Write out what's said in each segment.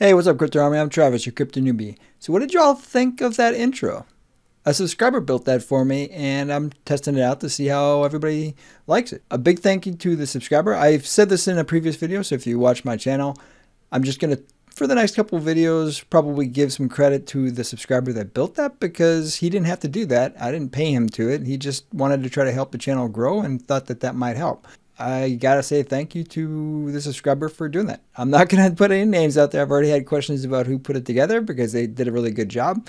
Hey, what's up, Crypto Army? I'm Travis, your crypto newbie. So what did y'all think of that intro? A subscriber built that for me, and I'm testing it out to see how everybody likes it. A big thank you to the subscriber. I've said this in a previous video, so if you watch my channel, I'm just going to, for the next couple of videos, probably give some credit to the subscriber that built that, because he didn't have to do that. I didn't pay him to it. He just wanted to try to help the channel grow and thought that that might help. I gotta say thank you to the subscriber for doing that. I'm not gonna put any names out there. I've already had questions about who put it together because they did a really good job.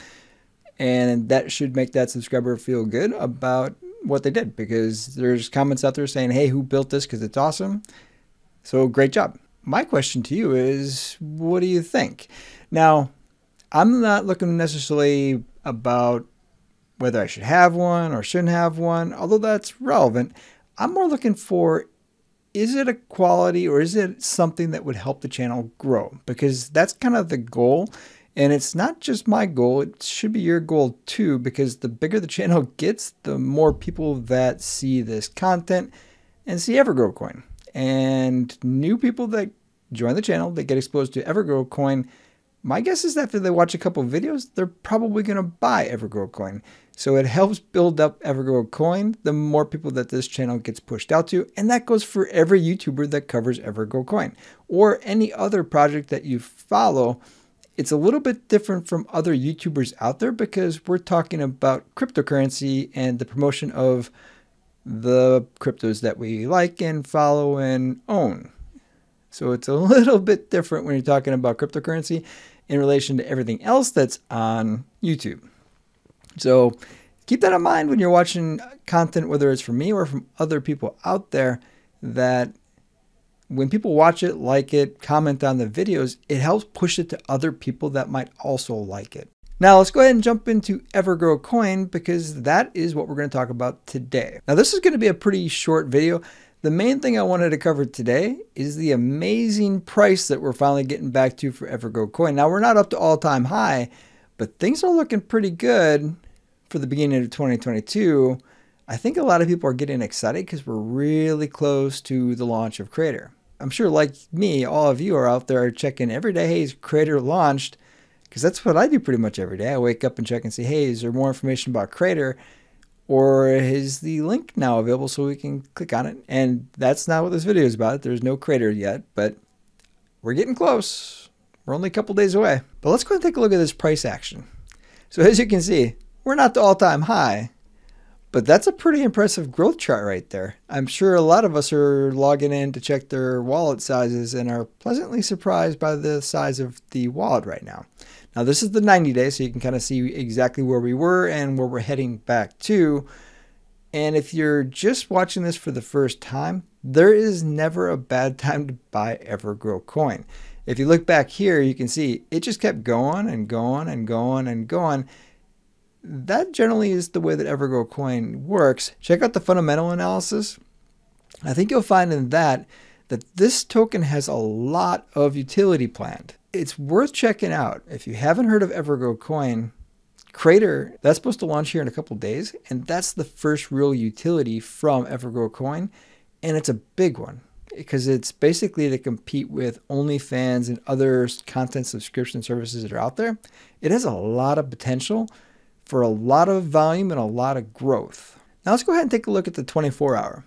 And that should make that subscriber feel good about what they did, because there's comments out there saying, hey, who built this? Because it's awesome. So great job. My question to you is, what do you think? Now, I'm not looking necessarily about whether I should have one or shouldn't have one, although that's relevant. I'm more looking for, is it a quality or is it something that would help the channel grow? Because that's kind of the goal. And it's not just my goal, it should be your goal too, because the bigger the channel gets, the more people that see this content and see EverGrow Coin. And new people that join the channel, that get exposed to EverGrow Coin, my guess is that after they watch a couple of videos, they're probably going to buy EverGrow Coin. So it helps build up EverGrow Coin, the more people that this channel gets pushed out to. And that goes for every YouTuber that covers EverGrow Coin or any other project that you follow. It's a little bit different from other YouTubers out there because we're talking about cryptocurrency and the promotion of the cryptos that we like and follow and own. So it's a little bit different when you're talking about cryptocurrency in relation to everything else that's on YouTube. So keep that in mind when you're watching content, whether it's from me or from other people out there, that when people watch it, like it, comment on the videos, it helps push it to other people that might also like it. Now let's go ahead and jump into EverGrow Coin, because that is what we're going to talk about today. Now this is going to be a pretty short video. The main thing I wanted to cover today is the amazing price that we're finally getting back to for EverGrow Coin. Now we're not up to all-time high, but things are looking pretty good for the beginning of 2022. I think a lot of people are getting excited because we're really close to the launch of Crator. I'm sure, like me, all of you are out there checking every day, hey, is Crator launched? Because that's what I do pretty much every day. I wake up and check and say, hey, is there more information about Crator? Or is the link now available so we can click on it? And that's not what this video is about. There's no Crator yet, but we're getting close. We're only a couple days away. But let's go and take a look at this price action. So as you can see, we're not the all-time high, but that's a pretty impressive growth chart right there. I'm sure a lot of us are logging in to check their wallet sizes and are pleasantly surprised by the size of the wallet right now. Now this is the 90 days, so you can kind of see exactly where we were and where we're heading back to. And if you're just watching this for the first time, there is never a bad time to buy EverGrow Coin. If you look back here, you can see it just kept going and going and going and going. That generally is the way that EverGrow Coin works. Check out the fundamental analysis. I think you'll find in that this token has a lot of utility planned. It's worth checking out. If you haven't heard of EverGrow Coin, Crator, that's supposed to launch here in a couple days, and that's the first real utility from EverGrow Coin, and it's a big one because it's basically to compete with OnlyFans and other content subscription services that are out there. It has a lot of potential for a lot of volume and a lot of growth. Now let's go ahead and take a look at the 24-hour.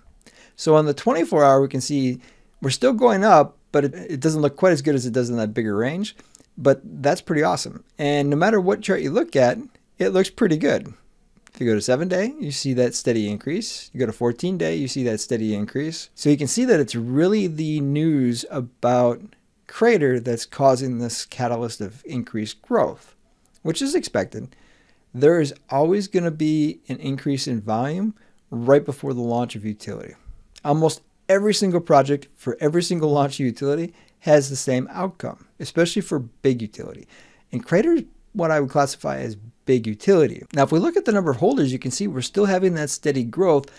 So on the 24-hour, we can see we're still going up, but it doesn't look quite as good as it does in that bigger range, but that's pretty awesome. And no matter what chart you look at, it looks pretty good. If you go to 7-day, you see that steady increase. You go to 14-day, you see that steady increase. So you can see that it's really the news about Crator that's causing this catalyst of increased growth, which is expected. There is always going to be an increase in volume right before the launch of utility. Almost every single project for every single launch of utility has the same outcome, especially for big utility. And Crator is what I would classify as big utility. Now, if we look at the number of holders, you can see we're still having that steady growth.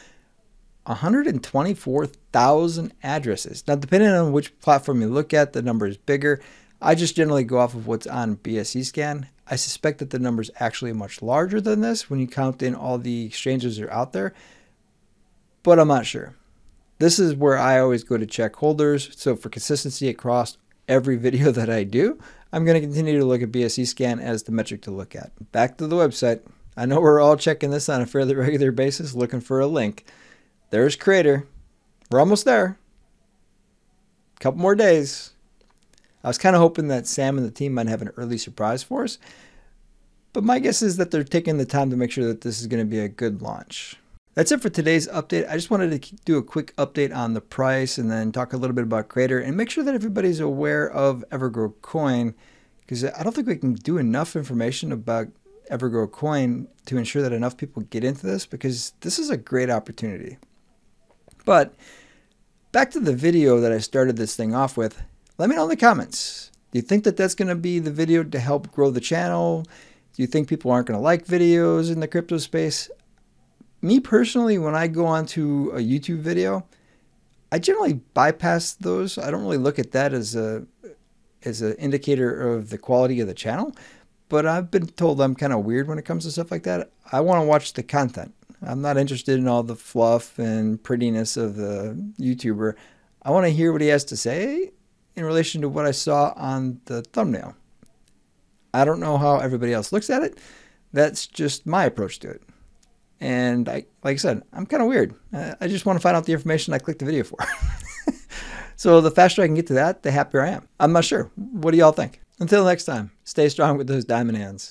124,000 addresses. Now, depending on which platform you look at, the number is bigger. I just generally go off of what's on BSC scan. I suspect that the number is actually much larger than this when you count in all the exchanges that are out there, but I'm not sure. This is where I always go to check holders. So for consistency across every video that I do, I'm going to continue to look at BSC scan as the metric to look at. Back to the website. I know we're all checking this on a fairly regular basis, looking for a link. There's Crator. We're almost there. Couple more days. I was kind of hoping that Sam and the team might have an early surprise for us, but my guess is that they're taking the time to make sure that this is going to be a good launch. That's it for today's update. I just wanted to do a quick update on the price and then talk a little bit about Crator and make sure that everybody's aware of EverGrow Coin, because I don't think we can do enough information about EverGrow Coin to ensure that enough people get into this, because this is a great opportunity. But back to the video that I started this thing off with, let me know in the comments. Do you think that that's going to be the video to help grow the channel? Do you think people aren't going to like videos in the crypto space? Me personally, when I go onto a YouTube video, I generally bypass those. I don't really look at that as an indicator of the quality of the channel, but I've been told I'm kind of weird when it comes to stuff like that. I want to watch the content. I'm not interested in all the fluff and prettiness of the YouTuber. I want to hear what he has to say in relation to what I saw on the thumbnail. I don't know how everybody else looks at it. That's just my approach to it. And like I said, I'm kind of weird. I just want to find out the information I clicked the video for. So the faster I can get to that, the happier I am. I'm not sure. What do y'all think? Until next time, stay strong with those diamond hands.